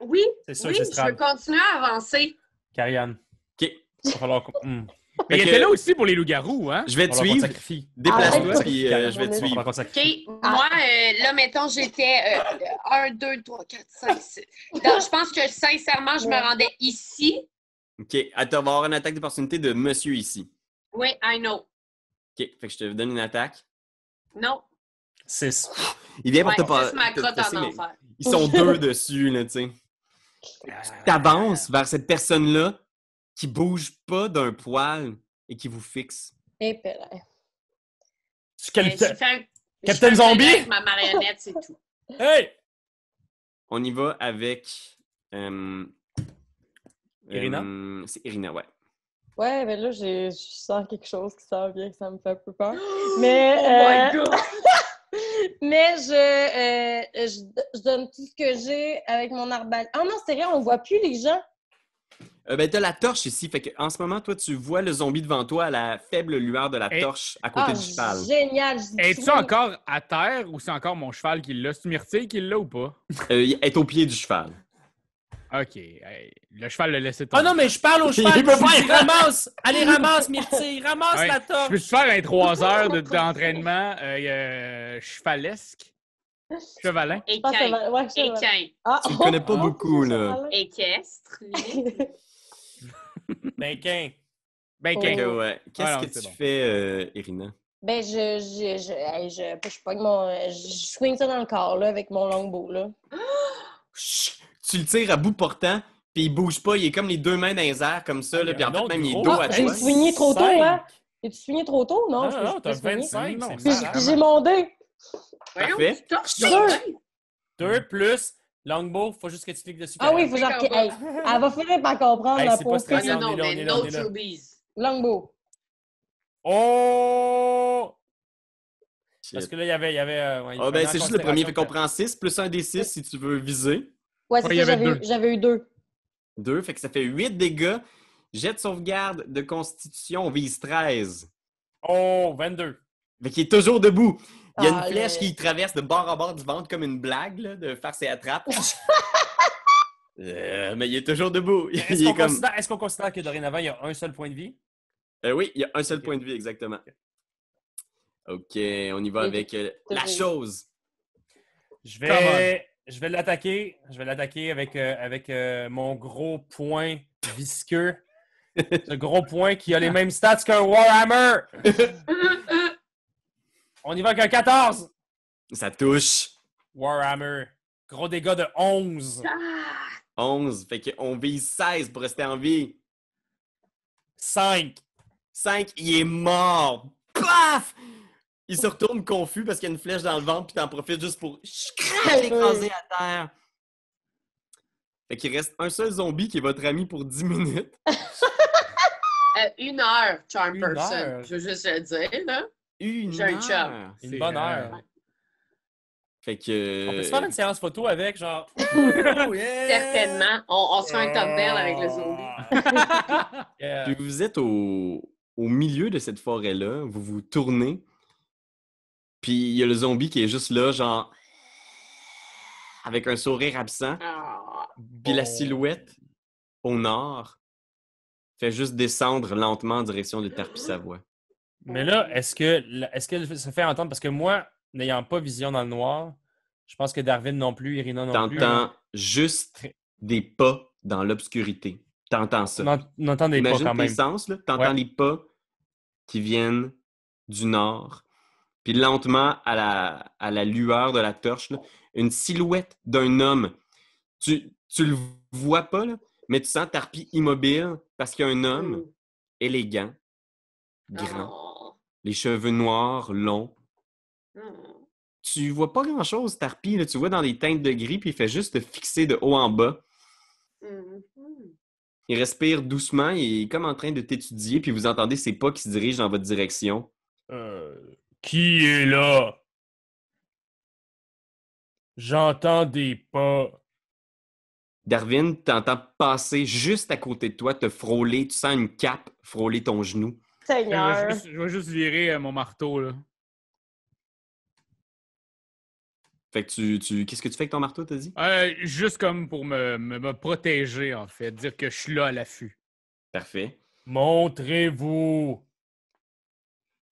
Oui, C'est sûr oui, que c'est je veux Strad. continuer à avancer. Karianne. OK. Il va falloir qu'on... Mais il Fait était que- là aussi pour les loups-garous, hein? Je vais te Il va falloir qu'on te suivre. sacrifie. Déplace-toi, Arrête. puis je vais te Il va suivre. falloir qu'on te OK, sacrifie. moi, là, mettons, j'étais 1, 2, 3, 4, 5, 6. Donc, je pense que, sincèrement, je me rendais ici. OK. Tu vas avoir une attaque d'opportunité de monsieur ici. Oui, I know. OK. Fait que je te donne une attaque. Non. 6. Il vient pour Ouais, te ça, c'est ma crotte en mais enfer. ils sont deux dessus, là, tu sais. T'avances vers cette personne-là qui bouge pas d'un poil et qui vous fixe. Et puis, là. J'ai fait un Captain je fais un Zombie? avec ma marionnette, c'est tout. Hey! On y va avec... Irina? C'est Irina, ouais. Ouais, mais là, je sens quelque chose qui s'en vient, ça me fait un peu peur. Mais, Oh my God! mais je donne tout ce que j'ai avec mon arbalète. Ah non, c'est vrai, on voit plus les gens. Ben, t'as la torche ici. Fait que en ce moment, toi, tu vois le zombie devant toi à la faible lueur de la torche à côté Ah, du cheval. génial! Es-tu encore à terre ou c'est encore mon cheval qui l'a? C'est Myrtille qui l'a ou pas? Il est au pied du cheval. OK. Hey, le cheval l'a laissé tomber. Ah non, mais je parle au Il cheval. peut pas Je dis, ramasse. Allez, ramasse, Myrtille. Ramasse Ouais. la Je torche. peux-tu faire un 3 heures d'entraînement chevalesque? Chevalin? Je pense que ça Équin. va- ouais, je sais, ouais. Équin. Ah, Tu le connais pas beaucoup, là. Équestre. Ben, qu'un. Ben, Oh. Fait quin. que, ouais. Qu'est-ce Ah non, que c'est tu bon. fais, Irina? Ben, je pogne mon. Je swing ça dans le corps, là, avec mon longbow, là. Chut! Tu le tires à bout portant, puis il bouge pas. Il est comme les deux mains dans les airs, comme ça, là, puis en fait, même, il est dos à J'ai toi. swingé trop tôt, hein? J'ai-tu swingé trop tôt? Non, Non, non, je t'as peux swinguer. 25. Non, C'est c'est malade. Puis j'ai mon dé. Parfait. Deux. 2 plus longbow. Faut juste que tu cliques dessus. Ah oui, il faut genre. Cowboy. Hey, elle va finir par comprendre Hey, la c'est pas pauvre stressant. fille. Non, on est là, on mais est là, on no est là. trubies. Longbow. Oh! Shit. Parce que là, il y avait ouais, il Ah, ben, prenait c'est en juste le premier. Fait qu'on considération prend 6 plus un des 6 si tu veux viser. Ouais, c'est Ouais, il y ça, avait deux. j'avais eu 2. 2, fait que ça fait 8 dégâts. Jet de sauvegarde de constitution, on vise 13. Oh, 22. Fait qu'il est toujours debout. Il y a une Ah, flèche le- qui traverse de bord à bord du ventre comme une blague, là, de faire ses attrapes. Mais il est toujours debout. Est-ce Il qu'on est comme... considère que dorénavant, il y a un seul point de vie? Oui, il y a un seul point de vie, exactement. OK, on y va avec la chose. Je vais l'attaquer. Je vais l'attaquer avec mon gros point visqueux. Ce gros point qui a les mêmes stats qu'un Warhammer. On y va avec un 14. Ça touche. Warhammer. Gros dégâts de 11. 11, fait qu'on vise 16 pour rester en vie. 5. 5, il est mort. Paf! Il se retourne confus parce qu'il y a une flèche dans le ventre, puis t'en profites juste pour l'écraser à terre. Fait qu'il reste un seul zombie qui est votre ami pour 10 minutes. 1 heure, charm Une person. heure. Je veux juste le dire, là. Une J'ai un heure. chum. Une bonne heure. Fait que... On peut se faire une séance photo avec, genre... Certainement. On se fait un thumbnail avec le zombie. Yeah. Puis vous êtes au milieu de cette forêt-là, vous vous tournez, puis il y a le zombie qui est juste là, genre... avec un sourire absent. Ah. Puis la silhouette, au nord, fait juste descendre lentement en direction de Tarpi-Savoie. Mais là, est-ce que ça fait entendre? Parce que moi, n'ayant pas vision dans le noir, je pense que Darwin non plus, Irina non plus. T'entends juste des pas dans l'obscurité. T'entends ça. On entend des pas Imagine quand tes même. sens, là. T'entends Ouais. les pas qui viennent du nord. Puis lentement, à la lueur de la torche, là, une silhouette d'un homme. Tu le vois pas, là, mais tu sens Tarpi immobile parce qu'il y a un homme élégant, grand, Oh. les cheveux noirs, longs. Mm. Tu vois pas grand-chose, Tarpi. Là. Tu vois dans des teintes de gris, puis il fait juste te fixer de haut en bas. Mhm. Il respire doucement, il est comme en train de t'étudier, puis vous entendez ses pas qui se dirigent dans votre direction. Qui est là? J'entends des pas. Darwin, t'entends passer juste à côté de toi, te frôler, tu sens une cape frôler ton genou. Seigneur. Je vais juste virer mon marteau, là. Fait que qu'est-ce que tu fais avec ton marteau, t'as dit? Juste comme pour me protéger, en fait. Dire que je suis là à l'affût. Parfait. Montrez-vous!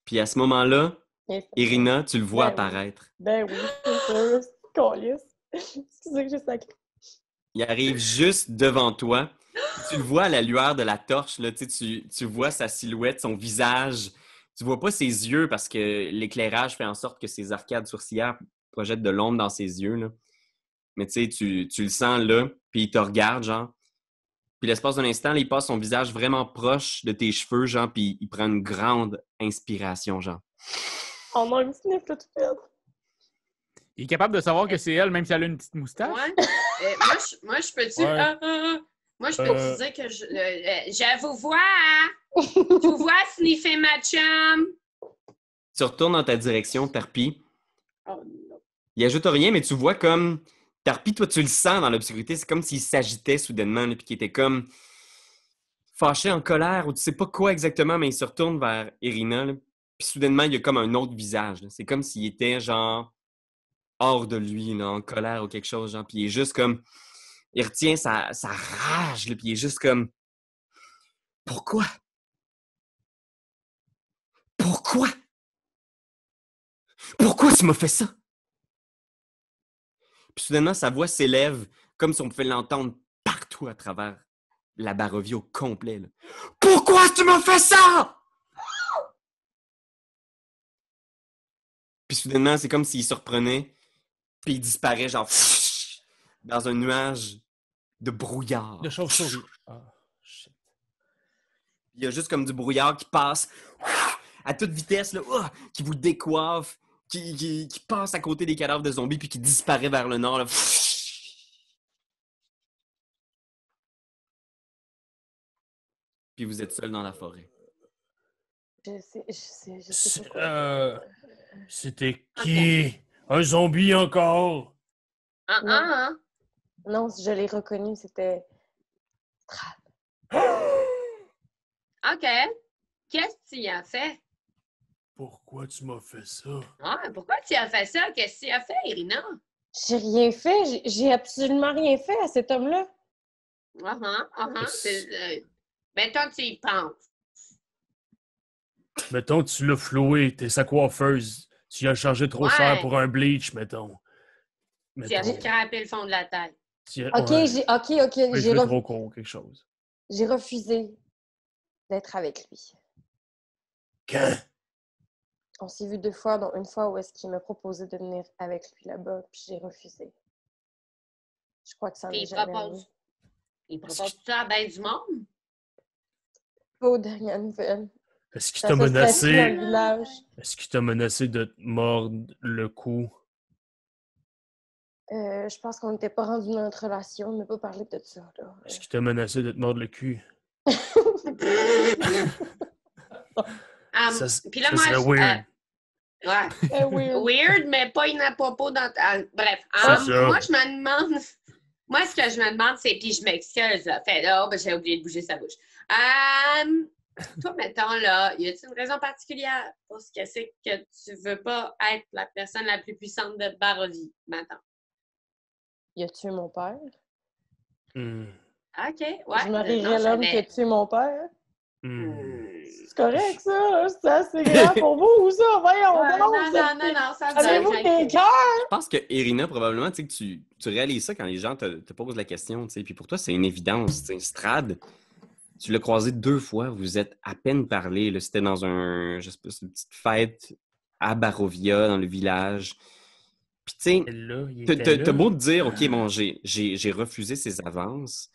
Puis à ce moment-là, Et- Irina, tu le vois Ben oui. apparaître. Ben oui, c'est sûr. C'est câlisse. Excusez que j'ai sacré. Il arrive juste devant toi. Tu le vois à la lueur de la torche, là, tu vois sa silhouette, son visage. Tu vois pas ses yeux parce que l'éclairage fait en sorte que ses arcades sourcilières projettent de l'ombre dans ses yeux, là. Mais tu sais, tu le sens là, puis il te regarde, genre. Puis l'espace d'un instant, là, il passe son visage vraiment proche de tes cheveux, genre, puis il prend une grande inspiration, genre. On a un petit sniff, là, tout fait. Il est capable de savoir que c'est elle, même si elle a une petite moustache? Ouais. Moi, je peux-tu... Ouais. Moi, je peux-tu dire que je vous vois, hein? Je vous vois sniffer ma chum. Tu retournes dans ta direction, Tarpi. Oh non. Il ajoute rien, mais tu vois comme... Tarpi, toi, tu le sens dans l'obscurité. C'est comme s'il s'agitait soudainement, là, puis qu'il était comme fâché, en colère, ou tu sais pas quoi exactement, mais il se retourne vers Irina, là. Puis soudainement, il y a comme un autre visage, là. C'est comme s'il était, genre, hors de lui, là, en colère ou quelque chose, genre. Puis il est juste comme... Il retient sa rage, là, puis il est juste comme... Pourquoi? Pourquoi? Pourquoi tu m'as fait ça? Puis soudainement, sa voix s'élève comme si on pouvait l'entendre partout à travers la Barovie au complet, là. Pourquoi tu m'as fait ça? Puis soudainement, c'est comme s'il se reprenait, puis il disparaît, genre, dans un nuage de brouillard. De chauve-souris. Ah, shit. Il y a juste comme du brouillard qui passe à toute vitesse, là, qui vous décoiffe, qui passe à côté des cadavres de zombies, puis qui disparaît vers le nord, là. Puis vous êtes seul dans la forêt. Je sais pas quoi. C'était qui? Un zombie encore? Non, je l'ai reconnu, c'était Strad. OK. Qu'est-ce que tu y as fait? Pourquoi tu m'as fait ça? Ah, pourquoi tu as fait ça? Qu'est-ce que tu as fait, Irina? J'ai rien fait, j'ai absolument rien fait à cet homme-là. Mettons que tu y penses. Mettons que tu l'as floué, t'es sa coiffeuse. Tu lui as chargé trop Ouais. cher pour un bleach, mettons. Tu as scrapé le fond de la tête. OK, Ouais. OK, Mais je j'ai vais trop con, quelque chose. refusé d'être avec lui. Quand? On s'est vu 2 fois, dont une fois où est-ce qu'il m'a proposé de venir avec lui là-bas, puis j'ai refusé. Je crois que ça Puis n'est il jamais propose. arrivé. Il propose ça à ben du monde? Pas aux dernières nouvelles. Est-ce qu'il Ça t'a se passe dans menacé? le village. Est-ce qu'il t'a menacé de te mordre le cou? Je pense qu'on n'était pas rendu dans notre relation, on n'a pas parlé de ça, là. Est-ce qu'il t'a menacé de te mordre le cul? Puis là, ça serait weird. Ouais. Weird. Weird, mais pas inapropos dans... bref. C'est ça. Moi, je me demande... Moi, ce que je me demande, c'est... Puis je m'excuse, là. Fait là, j'ai oublié de bouger sa bouche. Toi, mettons, là, y a-t-il une raison particulière pour ce que c'est que tu veux pas être la personne la plus puissante de Barovie, maintenant? Il a tué mon père. OK, ouais. Je marierais l'homme qui a tué mon père. Hmm. C'est correct, ça? C'est assez grave pour vous, ou ça? Voyons, Non, ça va. avez-vous des cœurs? Je pense que Irina, probablement, tu sais, que tu réalises ça quand les gens te posent la question, tu sais. Puis pour toi, c'est une évidence, tu sais. Strad, tu l'as croisé 2 fois, vous êtes à peine parlé, là. C'était dans je sais pas, une petite fête à Barovia, dans le village. Puis tu sais, t'as beau te dire, OK, bon, j'ai refusé ses avances,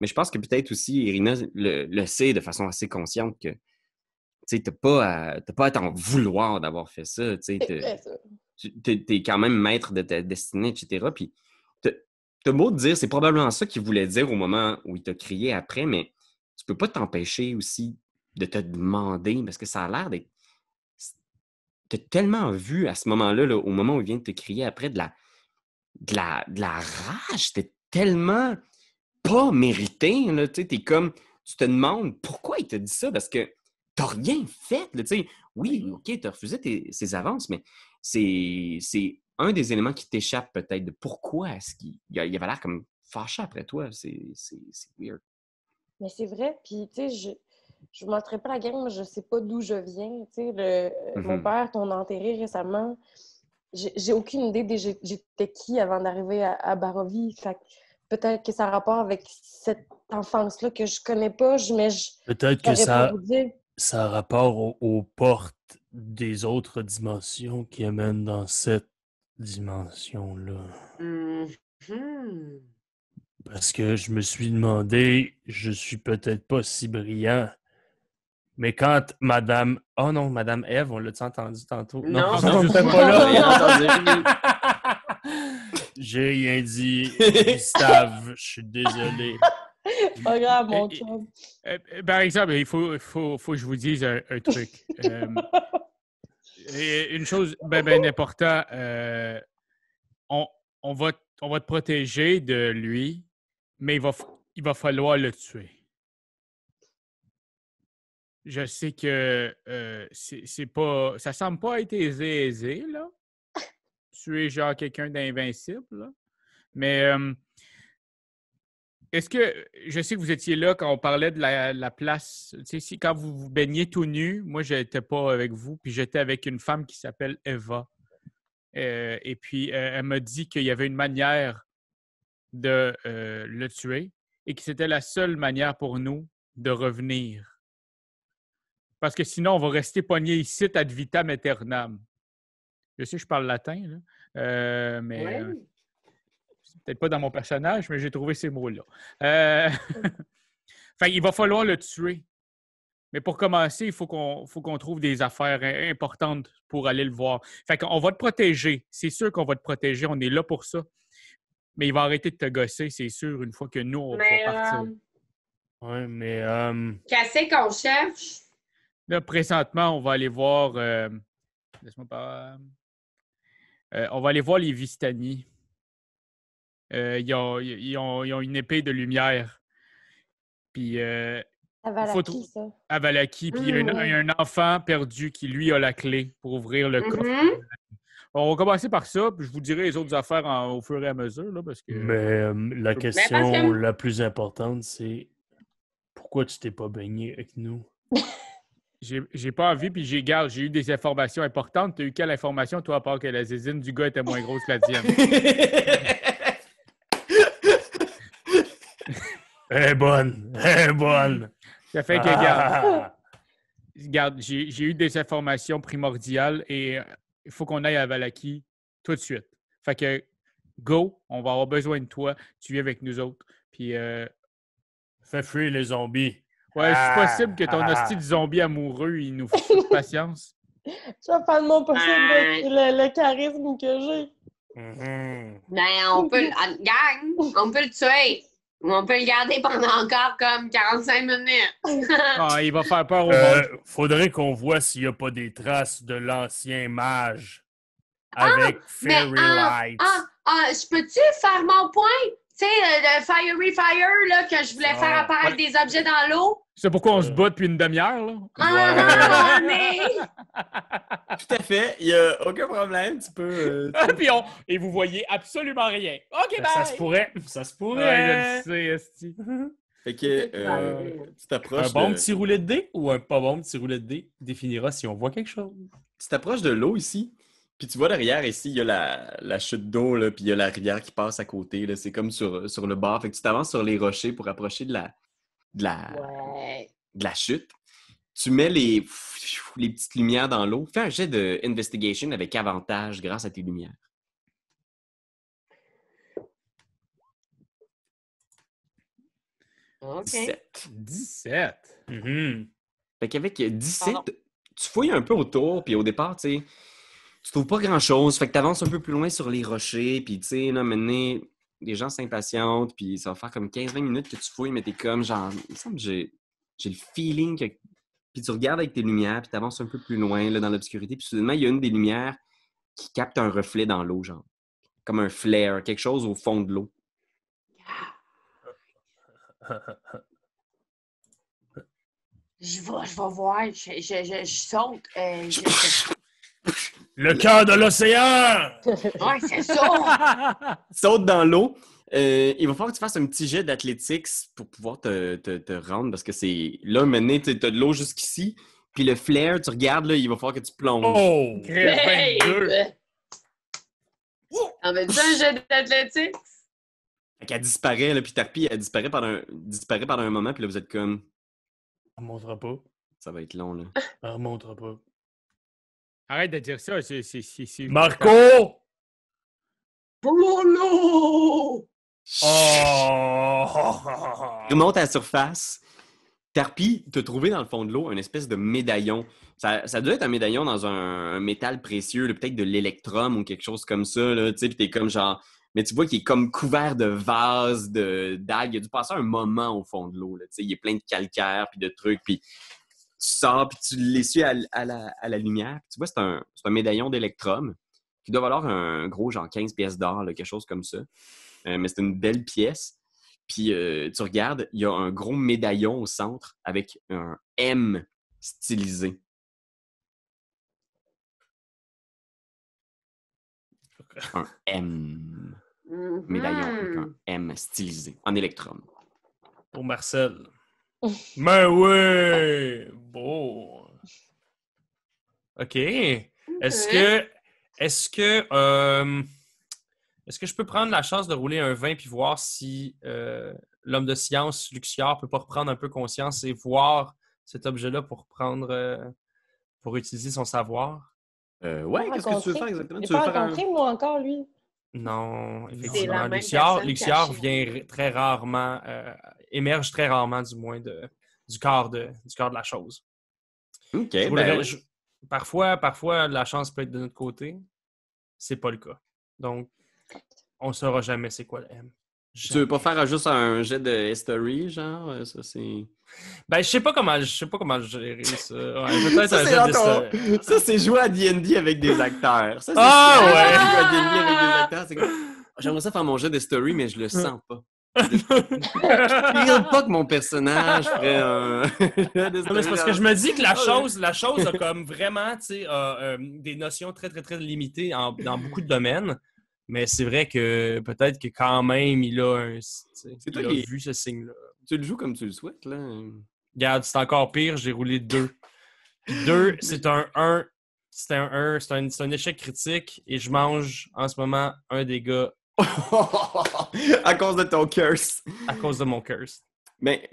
mais je pense que peut-être aussi Irina le sait de façon assez consciente que tu sais, t'as pas à t'en vouloir d'avoir fait ça. Tu sais, t'es quand même maître de ta destinée, etc. Puis t'as beau te dire, c'est probablement ça qu'il voulait dire au moment où il t'a crié après, mais tu peux pas t'empêcher aussi de te demander, parce que ça a l'air d'être... T'as tellement vu à ce moment-là, là, au moment où il vient de te crier après, de la rage. C'était tellement pas mérité. Là, tu sais, tu te demandes pourquoi il t'a dit ça, parce que t'as rien fait. Là, tu sais. Oui, OK, t'as refusé ses avances, mais c'est un des éléments qui t'échappe peut-être de pourquoi est-ce il avait l'air comme fâché après toi. C'est weird. Mais c'est vrai, puis tu sais, je ne montrerai pas la gang, mais je sais pas d'où je viens. Tu sais, mon père qu'on a enterré récemment, j'ai aucune idée j'étais qui avant d'arriver à Barovie. Fait que peut-être que ça a rapport avec cette enfance-là que je connais pas, mais je Peut-être que saurais pas vous dire. ça a rapport aux portes des autres dimensions qui amènent dans cette dimension-là. Mhm. Parce que je me suis demandé, je suis peut-être pas si brillant, mais quand Madame... Oh non, Madame Ève, on l'a-tu entendu tantôt? Non, je juste sais moi. pas là. Rien entendu. J'ai rien dit. Gustave, je suis désolé. Pas grave, mon chum. Par exemple, il faut que je vous dise un truc. Et une chose bien importante, on va te protéger de lui, mais il va falloir le tuer. Je sais que c'est pas. Ça semble pas être aisé, là. Tuer genre quelqu'un d'invincible, là. Mais est-ce que. Je sais que vous étiez là quand on parlait de la place. Tu sais, quand vous vous baigniez tout nu, moi, je n'étais pas avec vous, puis j'étais avec une femme qui s'appelle Eva. Et puis, elle m'a dit qu'il y avait une manière de le tuer et que c'était la seule manière pour nous de revenir. Parce que sinon, on va rester pogné ici ad vitam aeternam. Je sais que je parle latin, là, mais c'est peut-être pas dans mon personnage, mais j'ai trouvé ces mots-là. Fait, il va falloir le tuer. Mais pour commencer, il faut qu'on trouve des affaires importantes pour aller le voir. Fait qu'on va te protéger. C'est sûr qu'on va te protéger. On est là pour ça. Mais il va arrêter de te gosser, c'est sûr, une fois que nous, on va partir. Ouais, mais... Qu'est-ce qu'on cherche? Là, présentement, on va aller voir... laisse-moi pas... on va aller voir les Vistani. Ils ont une épée de lumière. Puis... À Valaki, ça. À Valaki. Puis il y a un enfant perdu qui, lui, a la clé pour ouvrir le coffre. On va commencer par ça, puis je vous dirai les autres affaires au fur et à mesure. Là, parce que... Mais la question la plus importante, c'est pourquoi tu t'es pas baigné avec nous? J'ai pas envie, puis j'ai eu des informations importantes. Tu as eu quelle information, toi, à part que la zizine du gars était moins grosse que la tienne? Elle est bonne! Ça fait que, regarde, j'ai eu des informations primordiales et il faut qu'on aille à Valaki tout de suite. Fait que, go, on va avoir besoin de toi. Tu viens avec nous autres. Puis, fais fuir les zombies. Ouais, c'est possible que ton hostie de zombie amoureux, il nous foute patience. Je vais faire de mon possible le charisme que j'ai. Ben, on peut le tuer. Ou on peut le garder pendant encore comme 45 minutes. Il va faire peur au monde. Faudrait qu'on voit s'il n'y a pas des traces de l'ancien mage avec Fairy Lights. Je peux-tu faire mon point? Tu sais, le Fiery Fire, là, que je voulais faire apparaître des objets dans l'eau. C'est pourquoi on se bat depuis une demi-heure, là? Mais... Tout à fait. Il n'y a aucun problème. Tu peux... Et vous voyez absolument rien. OK, bye! Ça se pourrait. Ouais, je le sais, esti. Fait que tu t'approches un bon petit roulet de dés ou un pas bon petit roulet de dés définira si on voit quelque chose. Tu t'approches de l'eau ici. Puis tu vois derrière, ici, il y a la chute d'eau, là, puis il y a la rivière qui passe à côté. Là. C'est comme sur le bord. Fait que tu t'avances sur les rochers pour approcher de la chute. Tu mets les petites lumières dans l'eau. Fais un jet de investigation avec avantage grâce à tes lumières. OK. 17. Fait qu'avec 17, tu fouilles un peu autour, puis au départ, tu sais, tu trouves pas grand-chose. Fait que tu avances un peu plus loin sur les rochers, puis tu sais, là, maintenant, les gens s'impatientent, puis ça va faire comme 15-20 minutes que tu fouilles, mais t'es comme, genre, il me semble que j'ai le feeling que... Puis tu regardes avec tes lumières, puis tu avances un peu plus loin, là, dans l'obscurité, puis soudainement, il y a une des lumières qui capte un reflet dans l'eau, genre. Comme un flare, quelque chose au fond de l'eau. Je vais voir, je saute. Le cœur de l'océan! Ouais, c'est ça! Saute dans l'eau. Il va falloir que tu fasses un petit jet d'athlétiques pour pouvoir te rendre parce que c'est. Là, maintenant, tu as de l'eau jusqu'ici. Puis le flair, tu regardes, là, il va falloir que tu plonges. Oh! Hey! 22. On va dire un jeu d'athlétique? Fait qu'elle disparaît, là, puis Tarpi, elle disparaît pendant un moment, puis là, vous êtes comme. Elle remontera pas. Ça va être long, là. Elle remontera pas. Arrête de dire ça. C'est... Marco! Polo! Oh! Tu remontes à la surface. Tarpi t'a trouvé dans le fond de l'eau une espèce de médaillon. Ça doit être un médaillon dans un métal précieux, là, peut-être de l'électrum ou quelque chose comme ça, là, tu sais, puis t'es comme genre... Mais tu vois qu'il est comme couvert de vases, d'algues. Il a dû passer un moment au fond de l'eau, là, tu sais, il est plein de calcaire puis de trucs, puis tu sors, puis tu l'essuies à la lumière. Puis tu vois, c'est un médaillon d'électrum qui doit valoir un gros, genre 15 pièces d'or, là, quelque chose comme ça. Mais c'est une belle pièce. Puis tu regardes, il y a un gros médaillon au centre avec un M stylisé. Un M. Médaillon avec un M stylisé en électrum. Pour Marcel. Mais oui! Bon. OK. Est-ce que je peux prendre la chance de rouler un 20 puis voir si l'homme de science, Luxiard, peut pas reprendre un peu conscience et voir cet objet-là pour pour utiliser son savoir? Ouais, qu'est-ce que tu veux faire exactement? J'ai Tu veux pas faire rencontré, moi, encore, lui. Non, C'est effectivement. la même Luxiard personne vient très rarement, émerge très rarement du moins du corps de la chose. OK, Je ben roulerais- oui. Parfois, la chance peut être de notre côté. C'est pas le cas. Donc, on saura jamais c'est quoi le M. Tu veux pas faire juste un jet de history, genre? Ça, c'est... Ben, je sais pas comment gérer ça. Ouais, peut-être Ça, un c'est jet dans d'histoire. ça, c'est jouer à D&D avec des acteurs. Ça, c'est Ah, jouer ouais! à D&D avec des acteurs. C'est comme... J'aimerais ça faire mon jet de story, mais je le sens pas. Je ne pas que mon personnage ferait un jet de Non, mais c'est parce que je me dis que la chose a comme vraiment, tu sais, des notions très, très, très limitées dans beaucoup de domaines. Mais c'est vrai que peut-être que quand même, il a toi il a qui- vu ce signe-là. Tu le joues comme tu le souhaites, là. Regarde, c'est encore pire, j'ai roulé 2. Puis 2, c'est un 1. C'est un échec critique et je mange en ce moment un dégât À cause de ton curse. à cause de mon curse. Mais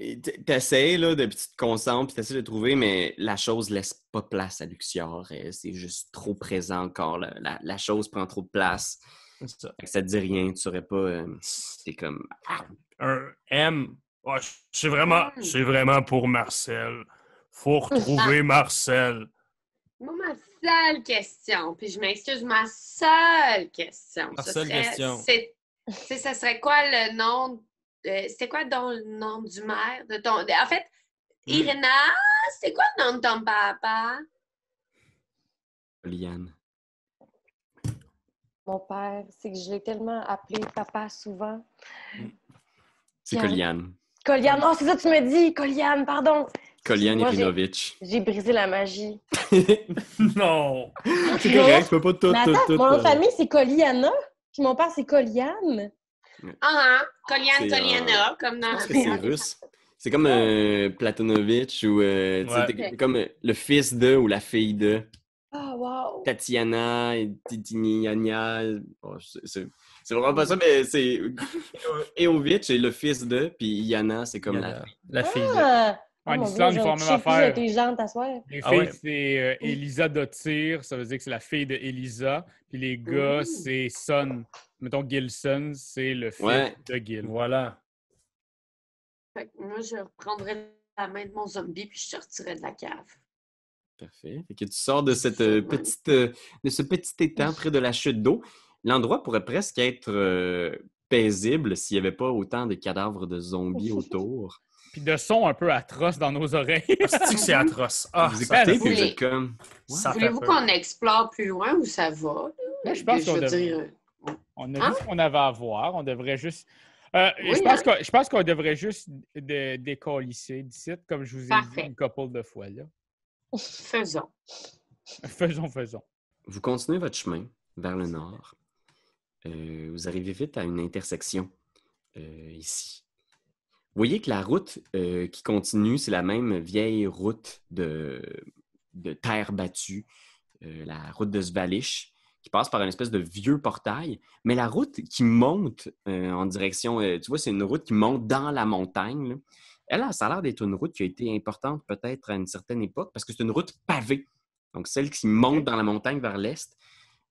t'essayes, là, puis tu te concentres, puis t'essaies de trouver, mais la chose laisse pas place à Luxior. C'est juste trop présent encore. La chose prend trop de place. C'est ça. Fait que ça te dit rien, tu saurais pas... c'est comme... Un M. Oh, c'est vraiment pour Marcel. Faut retrouver Marcel. Moi, ma seule question, puis je m'excuse, ma seule question. Ta ce seule serait, question. ça serait quoi le nom? C'était quoi le nom du maire? En fait, Irina, c'est quoi le nom de ton papa? Liane. Mon père, c'est que je l'ai tellement appelé papa souvent. C'est Koliane. Koliane, oh, c'est ça que tu me dis! Koliane, pardon! Koliane Moi, Irinovitch. J'ai brisé la magie. Non. C'est correct, tu peux pas tout... Mais attends, mon nom de famille, c'est Koliana, puis mon père, c'est Koliane. Koliane, C'est, Koliana, comme dans... Je pense que c'est russe. C'est comme Platonovitch ou tu sais, Ouais. t'es comme le fils de ou la fille de Ah, wow! Tatiana et Titiniania. Oh, c'est vraiment pas ça, mais c'est Eovitch est le fils de, puis Yana, c'est comme la fille. La fille de... Ah! En mon Islande, Dieu, ils font la je même suis plus affaire. intelligente à soir. Les Ah filles, ouais. c'est Elisa Dottir, ça veut dire que c'est la fille de Elisa. Puis les gars, c'est Son. Mettons, Gilson, c'est le fils Ouais. de Gil. Voilà. Fait que moi, je reprendrais la main de mon zombie puis je sortirais de la cave. Parfait. Fait que tu sors de cette de ce petit étang près de la chute d'eau. L'endroit pourrait presque être paisible s'il n'y avait pas autant de cadavres de zombies autour. Puis de sons un peu atroces dans nos oreilles. C'est que c'est atroce. Ah, Vous ça écoutez, fait puis vous voulez- êtes comme... Ça fait Voulez-vous peur. qu'on explore plus loin ou ça va? Moi, je pense Que qu'on veux devrait. dire, On a vu ce qu'on avait à voir. On devrait juste. Oui, je pense qu'on devrait juste décalisser d'ici, comme je vous ai Parfait. dit une couple de fois. Là. faisons. Faisons. vous continuez votre chemin vers le nord. Vous arrivez vite à une intersection ici. Vous voyez que la route qui continue, c'est la même vieille route de terre battue, la route de Svalish, qui passe par une espèce de vieux portail. Mais la route qui monte en direction, tu vois, c'est une route qui monte dans la montagne, là. Elle, ça a l'air d'être une route qui a été importante peut-être à une certaine époque, parce que c'est une route pavée. Donc, celle qui monte dans la montagne vers l'est,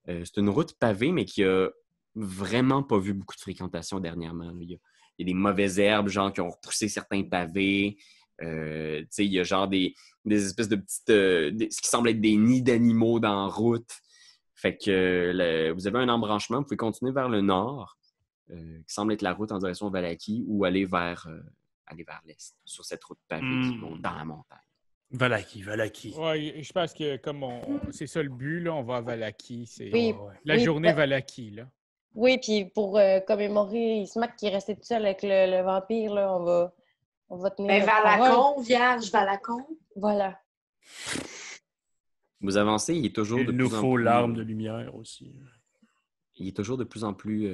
c'est une route pavée, mais qui a vraiment pas vu beaucoup de fréquentation dernièrement. Il y a des mauvaises herbes, genre, qui ont repoussé certains pavés. Il y a genre des espèces de petites... ce qui semble être des nids d'animaux dans la route. Fait que vous avez un embranchement, vous pouvez continuer vers le nord, qui semble être la route en direction de Vallaki, ou aller vers l'est, sur cette route pavée qui monte dans la montagne. Valaki. Oui, je pense que comme c'est ça le but, là, on va à Vallaki. C'est Oui, la oui, journée Vallaki, là. Oui, puis pour commémorer Ismac qui est resté tout seul avec le vampire, là, on va tenir Ben, notre parole. Valacon, vierge, Valacon. Voilà. Vous avancez, il est toujours Il de nous plus en faut plus... l'arme de lumière aussi. Il est toujours de plus en plus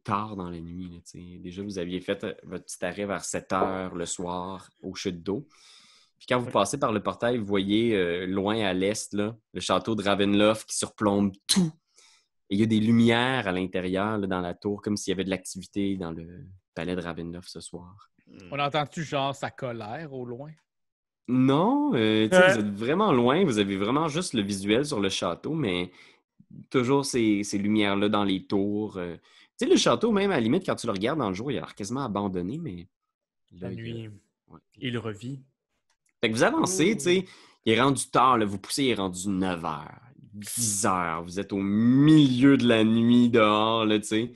tard dans la nuit. Là, déjà, vous aviez fait votre petit arrêt vers 7 heures le soir aux chutes d'eau. Puis quand vous passez par le portail, vous voyez loin à l'est là, le château de Ravenloft qui surplombe tout. Et il y a des lumières à l'intérieur, là, dans la tour, comme s'il y avait de l'activité dans le palais de Ravenloft ce soir. On entend-tu genre sa colère au loin? Non, vous êtes vraiment loin. Vous avez vraiment juste le visuel sur le château, mais toujours ces lumières-là dans les tours. Tu sais, le château, même, à la limite, quand tu le regardes dans le jour, il a l'air quasiment abandonné, mais... Là, La nuit, il revit. Fait que vous avancez, tu sais, il est rendu tard, là, vous poussez, il est rendu 9 heures, 10 heures, vous êtes au milieu de la nuit dehors, là, tu sais,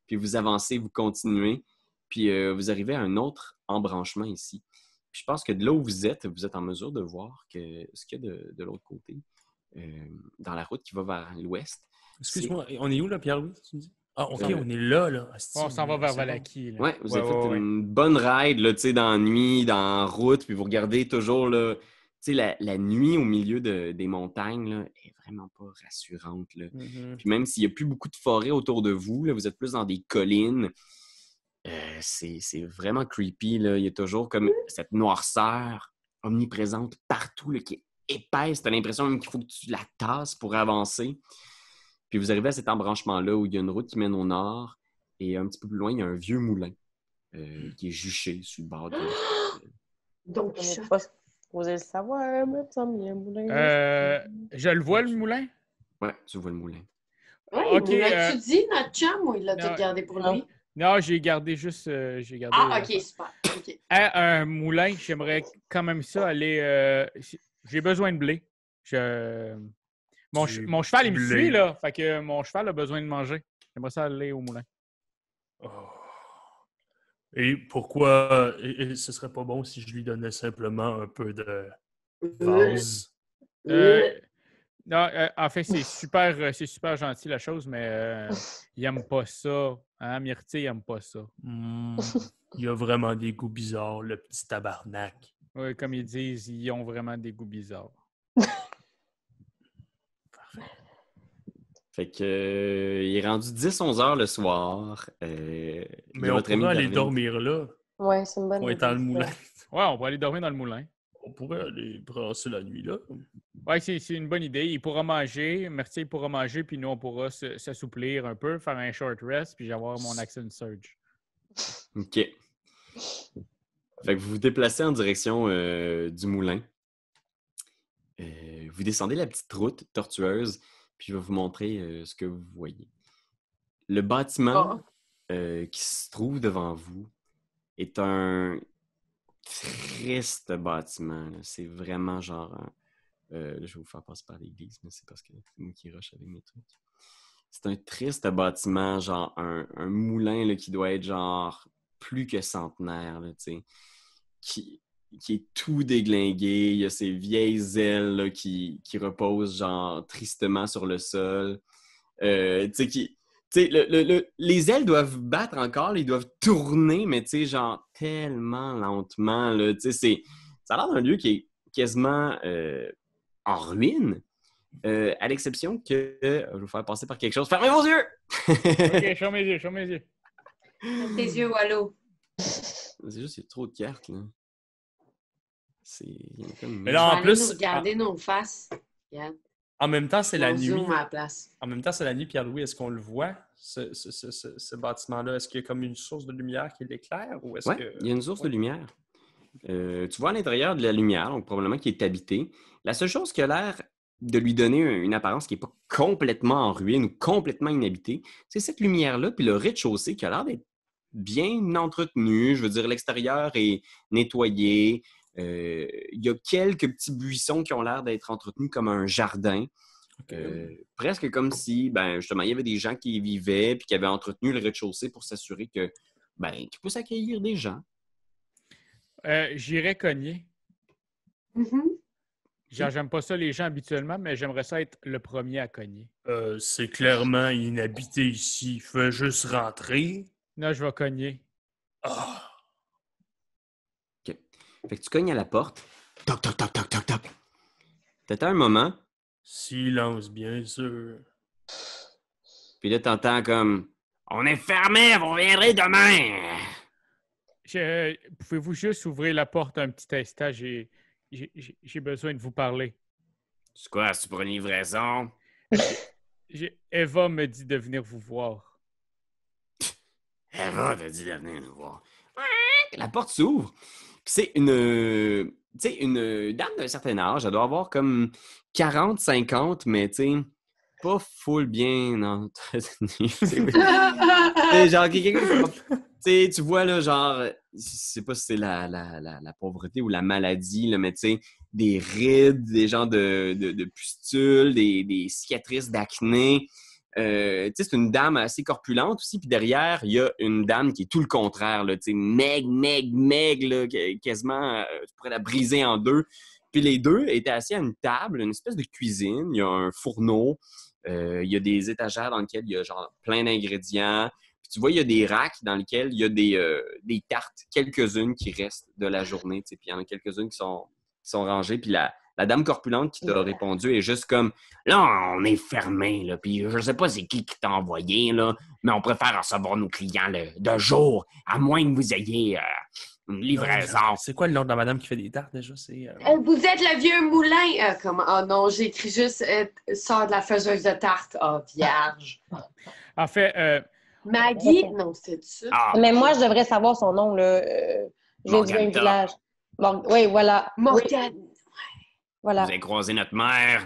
puis vous avancez, vous continuez, puis vous arrivez à un autre embranchement ici. Puis je pense que de là où vous êtes en mesure de voir que ce qu'il y a de l'autre côté, dans la route qui va vers l'ouest. Excuse-moi, on est où, là, Pierre-Louis, tu me dis? Ah, OK, Euh, on est là, là. On s'en va vers Vallaki, là. Ouais, vous avez fait une bonne ride, là, tu sais, dans la nuit, dans la route, puis vous regardez toujours, là, tu sais, la nuit au milieu des montagnes, là, est vraiment pas rassurante, là. Mm-hmm. Puis même s'il n'y a plus beaucoup de forêts autour de vous, là, vous êtes plus dans des collines, c'est vraiment creepy, là. Il y a toujours comme cette noirceur omniprésente partout, là, qui est épaisse. Tu as l'impression même qu'il faut que tu la tasses pour avancer. Puis vous arrivez à cet embranchement-là où il y a une route qui mène au nord, et un petit peu plus loin, il y a un vieux moulin qui est juché sur le bord de... Donc, On n'est pas supposé le savoir, mais ça me vient moulin. Je le vois, le moulin? Ouais, tu vois le moulin. ouais, OK, l'as-tu dit, notre chum, ou il l'a non, tout gardé pour non. lui? Non, j'ai gardé juste... Ah, OK, super. OK. À un moulin, j'aimerais quand même ça aller... j'ai besoin de blé. Mon cheval, il me suit, là. Fait que mon cheval a besoin de manger. J'aimerais ça aller au moulin. Oh. Et pourquoi ce serait pas bon si je lui donnais simplement un peu de vase? Non, en fait, c'est super gentil la chose, mais il aime pas ça. Hein, Myrtille, il aime pas ça. Il a vraiment des goûts bizarres, le petit tabarnak. Oui, comme ils disent, ils ont vraiment des goûts bizarres. Fait que il est rendu 10-11 heures le soir. Mais on pourrait aller dormir là. Ouais, c'est une bonne On est idée. dans le moulin. Ouais, on va aller dormir dans le moulin. On pourrait aller brasser la nuit là. Ouais, c'est une bonne idée. Il pourra manger, Myrtille pourra manger, puis nous, on pourra s'assouplir un peu, faire un short rest, puis avoir mon action surge. OK. Fait que vous vous déplacez en direction du moulin. Vous descendez la petite route tortueuse, puis je vais vous montrer ce que vous voyez. Le bâtiment qui se trouve devant vous est un triste bâtiment. Là. C'est vraiment genre... je vais vous faire passer par l'église, mais c'est parce que c'est moi qui rush avec mes trucs. C'est un triste bâtiment, genre un moulin là, qui doit être genre plus que centenaire, là, qui est tout déglingué. Il y a ces vieilles ailes là, qui reposent genre tristement sur le sol. Les ailes doivent battre encore, ils doivent tourner, mais genre tellement lentement. Là, ça a l'air d'un lieu qui est quasiment en ruine, À l'exception que je vais vous faire passer par quelque chose. Fermez vos yeux! OK, ferme mes yeux, ferme mes yeux. Ferme tes yeux, Wallo. C'est juste, il y a trop de cartes, là. Il y a comme... Mais On là, va en aller plus, nous regarder nos faces. Regarde. en même temps, c'est la On nuit. zoome à la place. En même temps, c'est la nuit, Pierre-Louis. Est-ce qu'on le voit, ce bâtiment-là? Est-ce qu'il y a comme une source de lumière qui l'éclaire? Ou est-ce Ouais, que... il y a une source de lumière. Tu vois à l'intérieur de la lumière, donc probablement qu'il est habité. La seule chose qui a l'air de lui donner une apparence qui n'est pas complètement en ruine ou complètement inhabitée, c'est cette lumière-là, puis le rez-de-chaussée qui a l'air d'être bien entretenu. Je veux dire, l'extérieur est nettoyé. Il y a quelques petits buissons qui ont l'air d'être entretenus comme un jardin. Presque comme si, justement, il y avait des gens qui y vivaient puis qui avaient entretenu le rez-de-chaussée pour s'assurer que, qu'ils puissent accueillir des gens. J'irais cogner. Mm-hmm. Genre, j'aime pas ça les gens habituellement, mais j'aimerais ça être le premier à cogner. C'est clairement inhabité ici. Fais juste rentrer. Non, je vais cogner. Ah! OK. Fait que tu cognes à la porte. Toc, toc, toc, toc, toc, toc. T'attends un moment. Silence, bien sûr. Puis là, t'entends comme « On est fermé, vous reviendrez demain! » Pouvez-vous juste ouvrir la porte un petit instant? J'ai besoin de vous parler. C'est quoi? C'est pour une livraison? Eva me dit de venir vous voir. Eva t'a dit de venir nous voir. La porte s'ouvre. Puis c'est une dame d'un certain âge. Elle doit avoir comme 40, 50, mais tu sais, pas full bien entretenue. C'est genre quelqu'un qui... Tu vois, là, genre, je sais pas si c'est la pauvreté ou la maladie, là, mais tu sais, des rides, des genres de pustules, des cicatrices d'acné. C'est une dame assez corpulente aussi, puis derrière, il y a une dame qui est tout le contraire, là, maigre, là, quasiment, tu pourrais la briser en deux. Puis les deux étaient assis à une table, une espèce de cuisine, il y a un fourneau, il y a des étagères dans lesquelles il y a genre plein d'ingrédients. Puis tu vois, il y a des racks dans lesquels il y a des tartes, quelques-unes qui restent de la journée, puis il y en a quelques-unes qui sont rangées, puis la dame corpulente qui t'a répondu est juste comme « Là, on est fermé, là, puis je sais pas c'est qui t'a envoyé, là, mais on préfère recevoir nos clients de jour, à moins que vous ayez une livraison. » C'est quoi le nom de la madame qui fait des tartes, déjà? C'est, Vous êtes le vieux moulin. Oh non, j'ai écrit juste sort de la faiseuse de tarte. Oh, vierge. En fait, Maggie? Non, c'est ça. Ah, Mais moi, je devrais savoir son nom, là. Je viens du même Morganta. village. Oui, voilà. Oui, Morgane. voilà. vous avez croisé notre mère.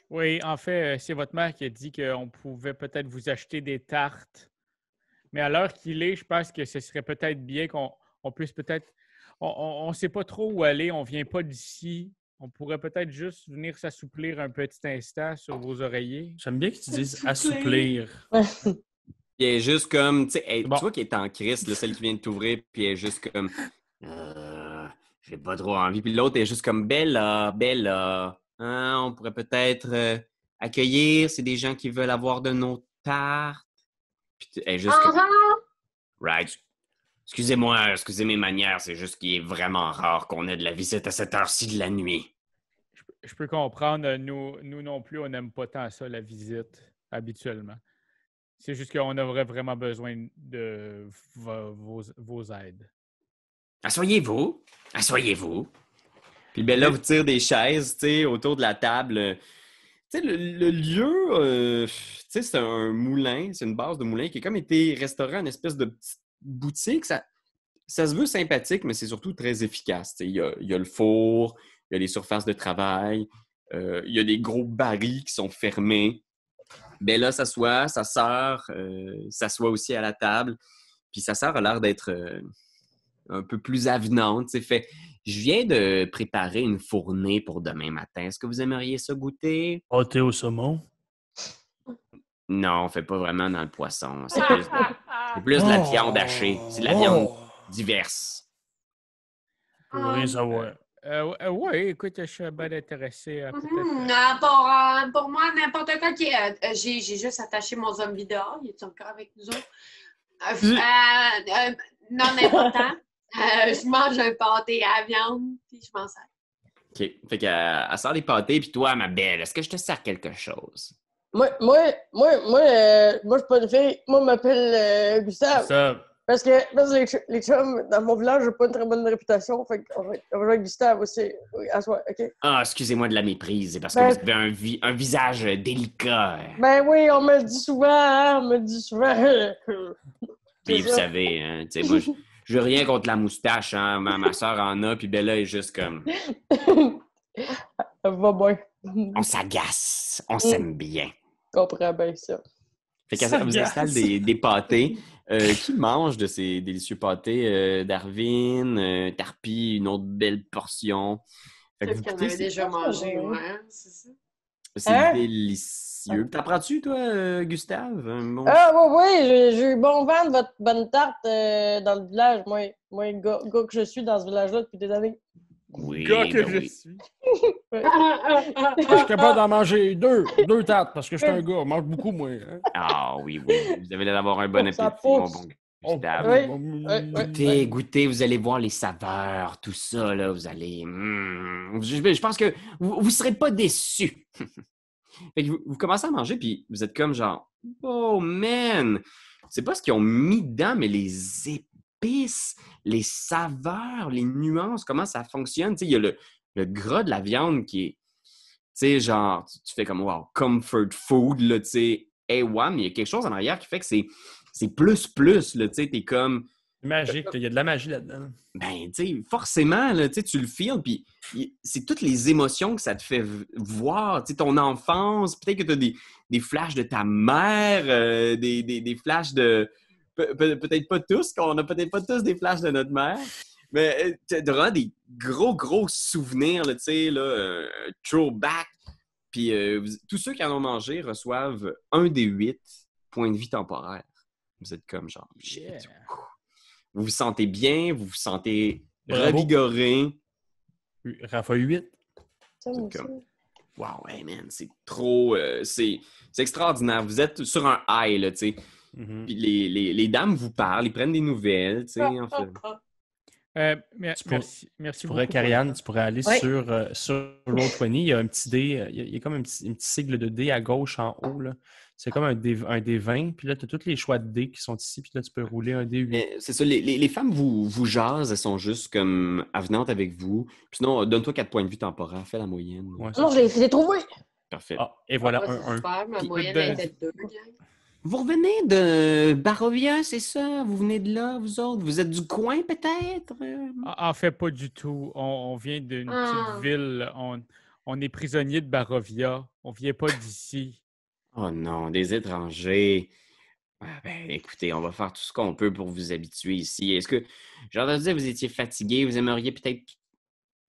oui, en fait, c'est votre mère qui a dit qu'on pouvait peut-être vous acheter des tartes. Mais à l'heure qu'il est, je pense que ce serait peut-être bien qu'on puisse peut-être... On ne sait pas trop où aller, on ne vient pas d'ici. On pourrait peut-être juste venir s'assouplir un petit instant sur vos oreillers. J'aime bien que tu dises assouplir. Puis elle est juste comme, tu sais, Bon. tu vois qu'elle est en crise, là, celle qui vient de t'ouvrir, puis elle est juste comme, j'ai pas trop envie. Puis l'autre est juste comme, Bella, hein, on pourrait peut-être accueillir, c'est des gens qui veulent avoir de nos tartes. Puis elle est juste comme, right. Excusez-moi, excusez mes manières, c'est juste qu'il est vraiment rare qu'on ait de la visite à cette heure-ci de la nuit. Je peux comprendre, nous non plus, on n'aime pas tant ça, la visite, habituellement. C'est juste qu'on aurait vraiment besoin de vos aides. Asseyez-vous. Puis Bella vous tire des chaises, tu sais, autour de la table. Tu sais, le lieu, tu sais, c'est un moulin, c'est une base de moulin qui a comme été restauré en espèce de petite boutique. Ça se veut sympathique, mais c'est surtout très efficace. Tu sais, il y a le four, il y a les surfaces de travail, il y a des gros barils qui sont fermés. Bella s'assoit, sa sœur s'assoit aussi à la table. Puis sa sœur a l'air d'être un peu plus avenante. Fait, je viens de préparer une fournée pour demain matin. Est-ce que vous aimeriez ça goûter? Pâté au saumon. Non, on fait pas vraiment dans le poisson. C'est plus de la viande hachée. C'est de la viande diverse. Je veux rien savoir. Oui, écoute, je suis bien intéressé à peut-être... Pour moi, n'importe quoi qui est... j'ai juste attaché mon zombie dehors. Il est encore avec nous autres? Non, n'importe. Je mange un pâté à la viande, puis je m'en sers. OK. Fait qu'elle sort des pâtés, puis toi, ma belle, est-ce que je te sers quelque chose? Moi, je suis pas une fille. Moi, je m'appelle Gustave. Ça, Parce que les chums, dans mon village, j'ai pas une très bonne réputation. Fait qu'on va jouer avec Gustave aussi. Oui, à soi, OK? Ah, excusez-moi de la méprise, c'est parce que Ben- vous avez un visage délicat. Ben oui, on me le dit souvent, hein? On me le dit souvent. Puis C'est vous ça. savez, hein, tu sais, moi, je veux rien contre la moustache, hein. Ma soeur en a, puis Bella est juste comme... Ça va bien. On s'agace, on s'aime bien. Je comprends bien ça. Fait qu'elle vous installe des pâtés. Qui mange de ces délicieux pâtés? Darwin, Tarpi, une autre belle portion. Fait que Peut-être vous qu'on goûtez, avait déjà mangé, ouais, c'est ça. c'est Hein? délicieux. T'en prends-tu, toi, Gustave? Bon... Ah, oui, j'ai eu bon vent de votre bonne tarte dans le village. Moi, gars que je suis dans ce village-là depuis des années. Oui, Gars que ben je oui. suis. je suis capable d'en manger deux tartes parce que je suis un gars. Je mange beaucoup, moi. Hein? Ah oui, oui. Vous avez l'air d'avoir un bon Ça appétit, mon pousse. bon Oh, Gustave. Oui. Goûtez, vous allez voir les saveurs, tout ça, là, vous allez... Je pense que vous serez pas déçus. Fait que vous commencez à manger, puis vous êtes comme genre, oh man! C'est pas ce qu'ils ont mis dedans, mais les épices, les saveurs, les nuances, comment ça fonctionne. Tu sais, il y a le gras de la viande qui est, tu sais, genre, tu fais comme, wow, comfort food, là, tu sais, hey, ouais, mais il y a quelque chose en arrière qui fait que c'est plus, là, tu sais, t'es comme, C'est magique, il y a de la magie là-dedans. ben, tu sais, forcément, là, tu sais, tu le feels, puis c'est toutes les émotions que ça te fait voir, tu sais, ton enfance, peut-être que tu as des flashs de ta mère, des flashs de... peut-être pas tous, qu'on a peut-être pas tous des flashs de notre mère, mais tu as vraiment des gros souvenirs, là, tu sais, là, throwback, puis tous ceux qui en ont mangé reçoivent 1 des 8 points de vie temporaires. Vous êtes comme genre, shit, Yeah. vous vous sentez bien, vous vous sentez Bravo. revigoré. Rafa 8. Ça, moi C'est aussi. comme- Wow, hey man, c'est trop... c'est extraordinaire. Vous êtes sur un high, là, tu sais. Mhm. Puis les dames vous parlent, ils prennent des nouvelles, tu sais, en fait. Merci Tu beaucoup. pourrais, Karianne, tu pourrais aller Oui. sur Roll20. Il y a un petit dé, il y a comme un petit sigle de dé à gauche en haut. Là. C'est comme un dé 20. Puis là, tu as tous les choix de dés qui sont ici. Puis là, tu peux rouler un dé 8. Mais c'est ça, les femmes vous jasent, elles sont juste comme avenantes avec vous. Puis sinon, donne-toi 4 points de vue temporaires, fais la moyenne. Ouais, Non, je l'ai trouvé. Parfait. Ah, et voilà, Ah, c'est 1-1. super, ma Puis- moyenne était 2, gang. Vous revenez de Barovia, c'est ça? Vous venez de là, vous autres? Vous êtes du coin, peut-être? En fait, pas du tout. On vient d'une petite ville. On est prisonnier de Barovia. On vient pas d'ici. Oh non, des étrangers. Ah ben, écoutez, on va faire tout ce qu'on peut pour vous habituer ici. Est-ce que, j'ai entendu dire que vous étiez fatigué, vous aimeriez peut-être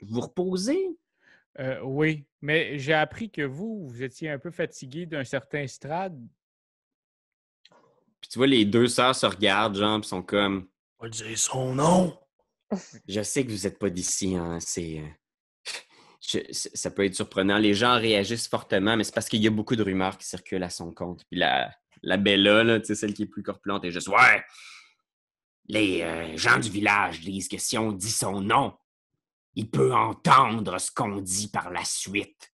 vous reposer? Oui, mais j'ai appris que vous étiez un peu fatigué d'un certain Strad. Puis tu vois, les deux sœurs se regardent, genre, puis sont comme, On va dire son nom. je sais que vous n'êtes pas d'ici, hein, ça peut être surprenant. Les gens réagissent fortement, mais c'est parce qu'il y a beaucoup de rumeurs qui circulent à son compte. Puis la Bella, là, tu sais, celle qui est plus corpulente, est juste, ouais, les gens du village disent que si on dit son nom, il peut entendre ce qu'on dit par la suite.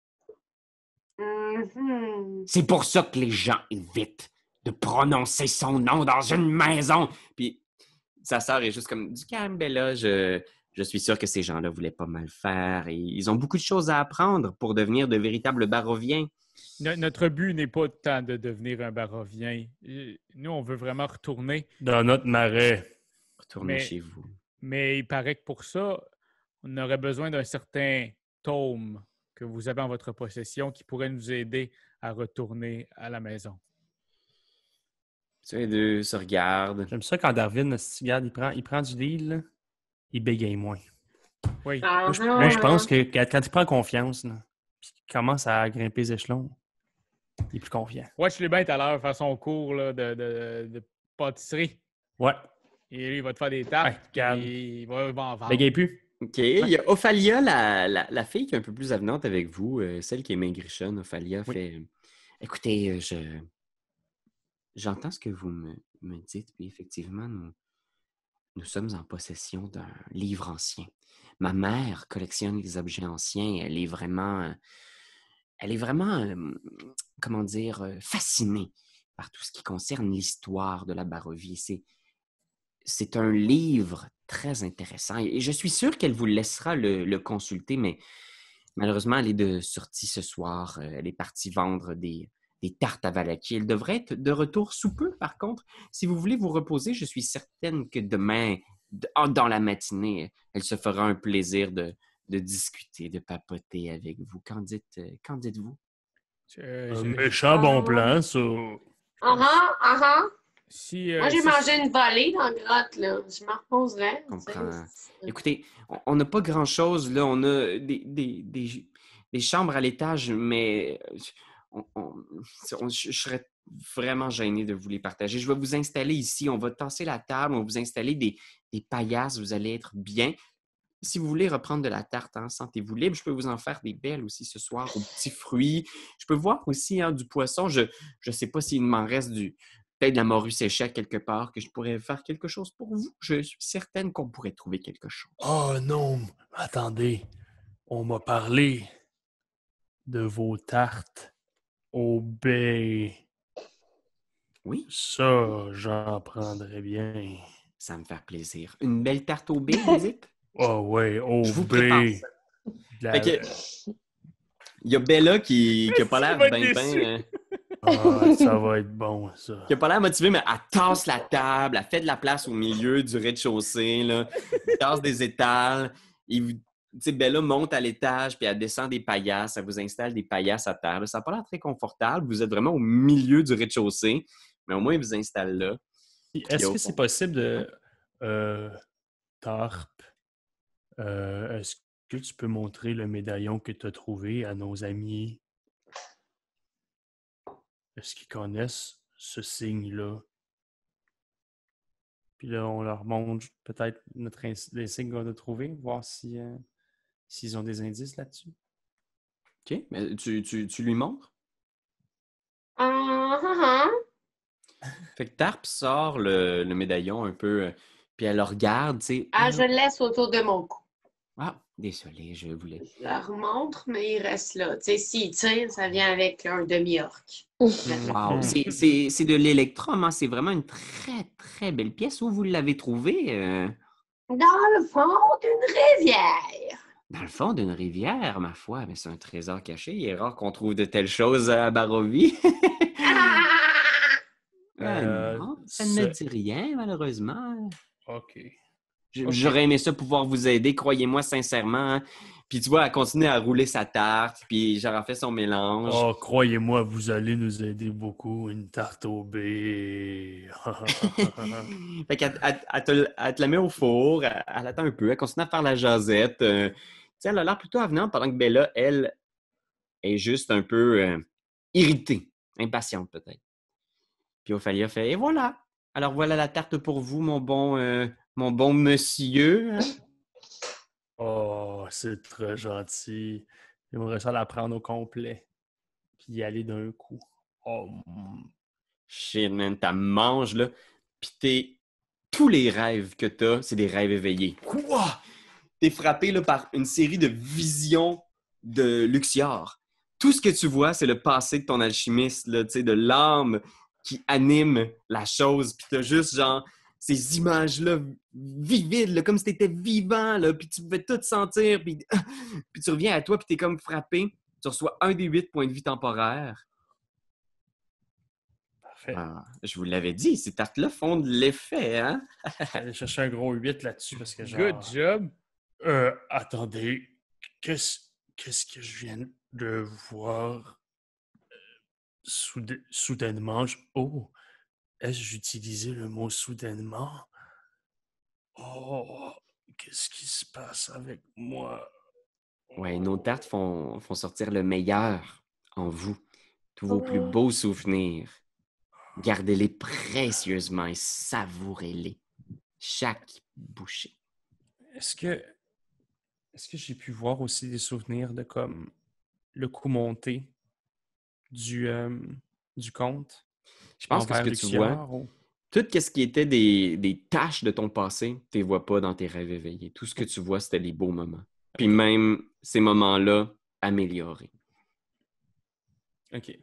Mhm. C'est pour ça que les gens évitent de prononcer son nom dans une maison. Puis sa sœur est juste comme, du calme, Bella, je suis sûr que ces gens-là voulaient pas mal faire et ils ont beaucoup de choses à apprendre pour devenir de véritables baroviens. Notre but n'est pas tant de devenir un barovien. Nous, on veut vraiment retourner. Dans notre marais. Retournez Mais- chez vous. Mais il paraît que pour ça, on aurait besoin d'un certain tome que vous avez en votre possession qui pourrait nous aider à retourner à la maison. Tu sais, les deux se regardent. J'aime ça quand Darwin, regarde, il prend du deal, là, il bégaye moins. Oui. Moi, je pense que quand il prend confiance, là, puis qu'il commence à grimper les échelons, il est plus confiant. Watch les bêtes à l'heure faire son cours là, de pâtisserie. Ouais. Et lui, il va te faire des tartes. Ouais, calme. Et il va en vendre. Bégaye plus. OK. Il y a Ophalia, la fille qui est un peu plus avenante avec vous, celle qui est maigrichonne. Ophalia Oui. fait écoutez, j'entends ce que vous me dites, puis effectivement, nous sommes en possession d'un livre ancien. Ma mère collectionne les objets anciens. Elle est vraiment, comment dire, fascinée par tout ce qui concerne l'histoire de la Barovie. C'est un livre très intéressant et je suis sûr qu'elle vous laissera le consulter, mais malheureusement, elle est de sortie ce soir. Elle est partie vendre des tartes à Valaki. Elle devrait être de retour sous peu, par contre. Si vous voulez vous reposer, je suis certaine que demain, dans la matinée, elle se fera un plaisir de discuter, de papoter avec vous. Qu'en dites-vous? Je- Méchant bon plan, ça. Si, Moi, j'ai si- mangé une volée dans la grotte, là. Je m'en reposerais. Je tu sais. comprends. Écoutez, on n'a pas grand-chose, là. On a des chambres à l'étage, mais je serais vraiment gêné de vous les partager. Je vais vous installer ici. On va tasser la table. On va vous installer des paillasses. Vous allez être bien. Si vous voulez reprendre de la tarte, hein, sentez-vous libre. Je peux vous en faire des belles aussi ce soir aux petits fruits. Je peux voir aussi du poisson. Je ne sais pas s'il m'en reste peut-être de la morue séchée quelque part, que je pourrais faire quelque chose pour vous. Je suis certaine qu'on pourrait trouver quelque chose. Oh non, attendez. On m'a parlé de vos tartes au baies. Oui, Ça, j'en prendrais bien. ça va me fait plaisir. Une belle tarte au baies, vous dites? Oh ouais, au Je vous prépare baies. ça. Fait que, il y a Bella qui a pas l'air va être ben déçu. Ça va être bon, ça. qui a pas l'air motivée, mais elle tasse la table, elle fait de la place au milieu du rez-de-chaussée, là. Elle tasse des étals. Tu sais, Bella monte à l'étage, puis elle descend des paillasses, elle vous installe des paillasses à terre. Là, ça n'a pas l'air très confortable. Vous êtes vraiment au milieu du rez-de-chaussée, mais au moins, ils vous installent là. Est-ce que c'est possible de... Tarp, est-ce que tu peux montrer le médaillon que tu as trouvé à nos amis? Est-ce qu'ils connaissent ce signe-là? Puis là, on leur montre peut-être les signes qu'on a trouvés, voir s'ils ont des indices là-dessus. OK, mais tu lui montres? Fait que Tarp sort le médaillon un peu, puis elle le regarde, tu sais. Ah, je le laisse autour de mon cou. Ah, désolé, je voulais. Je leur montre, mais il reste là. Tu sais, s'il tire, ça vient avec un demi-orc. Wow, c'est de l'électrum, hein? C'est vraiment une très, très belle pièce. Où vous l'avez trouvée? Dans le fond d'une rivière. Dans le fond d'une rivière, ma foi. Mais c'est un trésor caché. Il est rare qu'on trouve de telles choses à Barovie. Non, ça ne me dit rien, malheureusement. OK. J'aurais aimé ça pouvoir vous aider, croyez-moi sincèrement. Hein. Puis tu vois, elle continue à rouler sa tarte, puis genre, elle fait son mélange. Oh, croyez-moi, vous allez nous aider beaucoup. Une tarte au baies. Fait qu'elle elle te la met au four, elle attend un peu, elle continue à faire la jasette. Tu sais, elle a l'air plutôt avenante pendant que Bella, elle, est juste un peu irritée, impatiente peut-être. Puis Ophalia fait « Et voilà! Alors voilà la tarte pour vous, mon bon monsieur. Hein? » Oh, c'est très gentil. J'aimerais ça la prendre au complet. Puis y aller d'un coup. Oh, Shit, man, t'as mange, là. Puis tous les rêves que t'as, c'est des rêves éveillés. Quoi? T'es frappé là, par une série de visions de Luxior. Tout ce que tu vois, c'est le passé de ton alchimiste, là, de l'âme qui anime la chose. Puis t'as juste, genre, ces images-là vivides, là, comme si t'étais vivant, là, puis tu pouvais tout sentir. Puis tu reviens à toi, puis t'es comme frappé. Tu reçois 1 des 8 points de vie temporaires. parfait. Ah, je vous l'avais dit, ces tartes-là font de l'effet, hein? J'allais chercher un gros 8 là-dessus parce que genre... Good job. Attendez. Qu'est-ce que je viens de voir soudainement? Oh, est-ce que j'utilisais le mot soudainement? Oh, qu'est-ce qui se passe avec moi? Ouais, nos tartes font sortir le meilleur en vous. Tous vos plus beaux souvenirs. Gardez-les précieusement et savourez-les. Chaque bouchée. Est-ce que j'ai pu voir aussi des souvenirs de comme le coup monté du conte? Je pense que ce que tu vois, Tout ce qui était des tâches de ton passé, tu ne les vois pas dans tes rêves éveillés. Tout ce que tu vois, c'était les beaux moments. Puis même ces moments-là, améliorés. OK.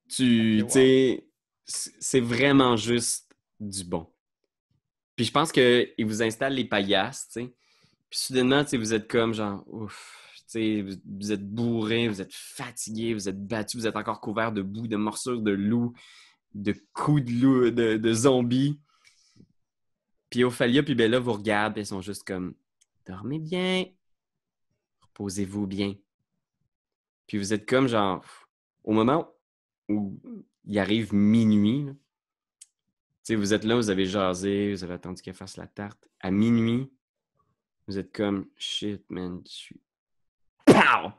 Tu sais, c'est vraiment juste du bon. Puis je pense qu'ils vous installent les paillasses, tu sais. Puis soudainement, tu sais, vous êtes comme genre, ouf, tu sais, vous êtes bourré, vous êtes fatigué, vous êtes battu, vous êtes encore couvert de boue, de morsures de loup, de coups de loup, de zombies. Puis Ophalia puis Bella vous regardent, et ils sont juste comme, dormez bien, reposez-vous bien. Puis vous êtes comme genre, au moment où il arrive minuit, là, tu sais, vous êtes là, vous avez jasé, vous avez attendu qu'elle fasse la tarte. À minuit, vous êtes comme, shit, man, je suis... Pow!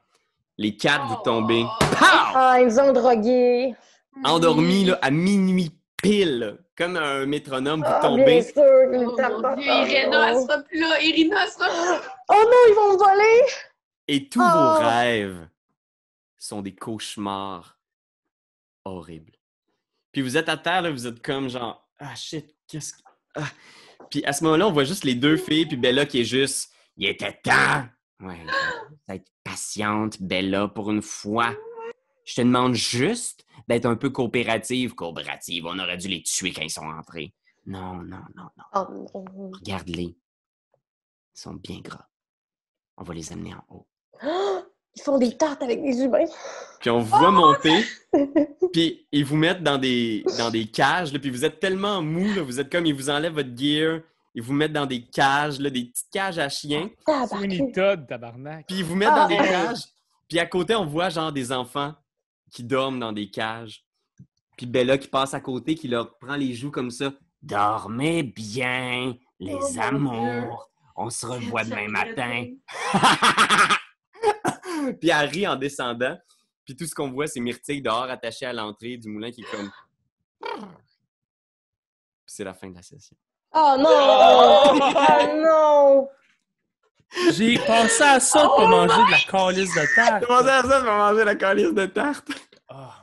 Les quatre, vous tombez. Pow! Ah, ils ont drogué. Endormis, là, à minuit pile, là, comme un métronome, vous Ah, tombez. bien sûr. Oh mon Dieu, Irina, elle sera plus là. Irina sera plus là. Oh non, ils vont me voler! Et tous vos rêves sont des cauchemars horribles. Puis vous êtes à terre, là, vous êtes comme genre, ah shit, qu'est-ce que... Ah. Puis à ce moment-là, on voit juste les deux filles, puis Bella qui est juste, il était temps! Ouais, être patiente, Bella, pour une fois. Je te demande juste d'être un peu coopérative. Coopérative, on aurait dû les tuer quand ils sont entrés. Non, non, non, non. Oh, non. Regarde-les. Ils sont bien gras. On va les amener en haut. Ils font des tartes avec des humains. Puis on vous voit monter, puis ils vous mettent dans des cages, là, puis vous êtes tellement mou, là, vous êtes comme, ils vous enlèvent votre gear, ils vous mettent dans des cages, là, des petites cages à chiens, Sweeney Todd, tabarnak. puis ils vous mettent dans des cages, puis à côté, on voit genre des enfants qui dorment dans des cages, puis Bella qui passe à côté, qui leur prend les joues comme ça. Dormez bien, les amours. On se revoit demain matin. Puis elle rit en descendant. Puis tout ce qu'on voit, c'est Myrtille dehors attachée à l'entrée du moulin qui est comme... Puis c'est la fin de la session. Oh non! Oh non! J'ai pensé à ça pour manger de la calice de tarte. J'ai pensé à ça pour manger la calice de tarte.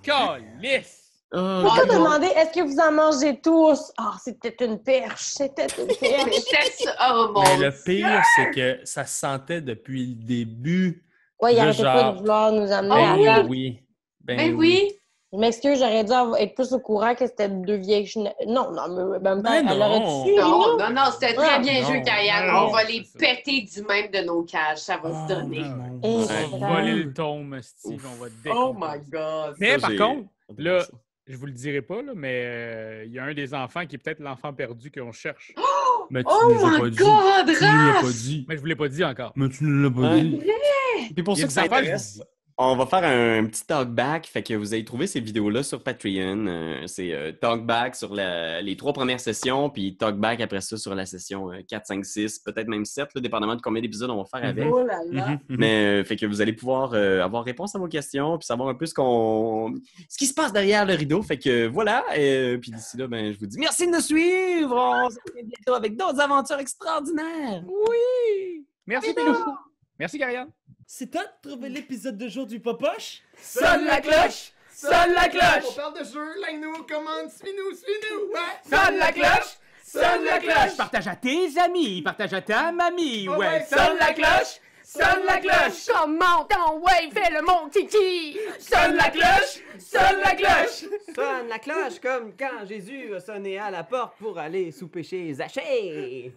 Calice! Oh, Pourquoi demander, est-ce que vous en mangez tous? Ah, c'était une perche, c'était une perche. C'était ça. Oh mon Mais Dieu. le pire, c'est que ça se sentait depuis le début. Ouais, il Là, arrêtait pas genre- de vouloir nous amener Ah à oui? table. oui. Ben oui. Je m'excuse, j'aurais dû être plus au courant que c'était deux vieilles Non, non, mais en même temps, Ben elle non. aurait tué, Non, là. non, c'était très bien non, joué, Kayane. non, On va c'est les ça. péter du même de nos cages. Ça va Oh, se donner. non. Et On va voler le tome, Steve. On va Oh décomposer. my God. Mais Ça, par j'ai- contre, là, je vous le dirai pas, là, mais il y a un des enfants qui est peut-être l'enfant perdu qu'on cherche. Mais tu Oh nous as pas my dit. God, Tu nous l'as pas Raph! dit. Mais je vous l'ai pas dit encore. Mais tu nous l'as pas Ouais. dit. Puis pour Il y a ceux qui des affaires que je s'intéressent, vous dis. on va faire un petit talkback. Fait que vous allez trouver ces vidéos-là sur Patreon. C'est talkback sur les 3 premières sessions, puis talkback après ça sur la session 4, 5, 6, peut-être même 7, là, dépendamment de combien d'épisodes on va faire avec. Oh là là. Mais fait que vous allez pouvoir avoir réponse à vos questions, puis savoir un peu ce qui se passe derrière le rideau. Fait que voilà. Puis d'ici là, ben, je vous dis merci de nous suivre. On se retrouve bientôt avec d'autres aventures extraordinaires. Oui! Merci, Pilou. Merci, Karianne. C'est toi de trouver l'épisode de jour du Popoche? Sonne la cloche! Sonne la On cloche! parle de jeu, like-nous, commande, suis-nous! Ouais. Sonne la cloche! Sonne la cloche! Partage à tes amis, partage à ta mamie, Ouais, sonne la cloche! Sonne la cloche! Comment ton wave fait le mon titi? Sonne la cloche! Sonne la cloche! Sonne la cloche comme quand Jésus a sonné à la porte pour aller souper chez Zachée.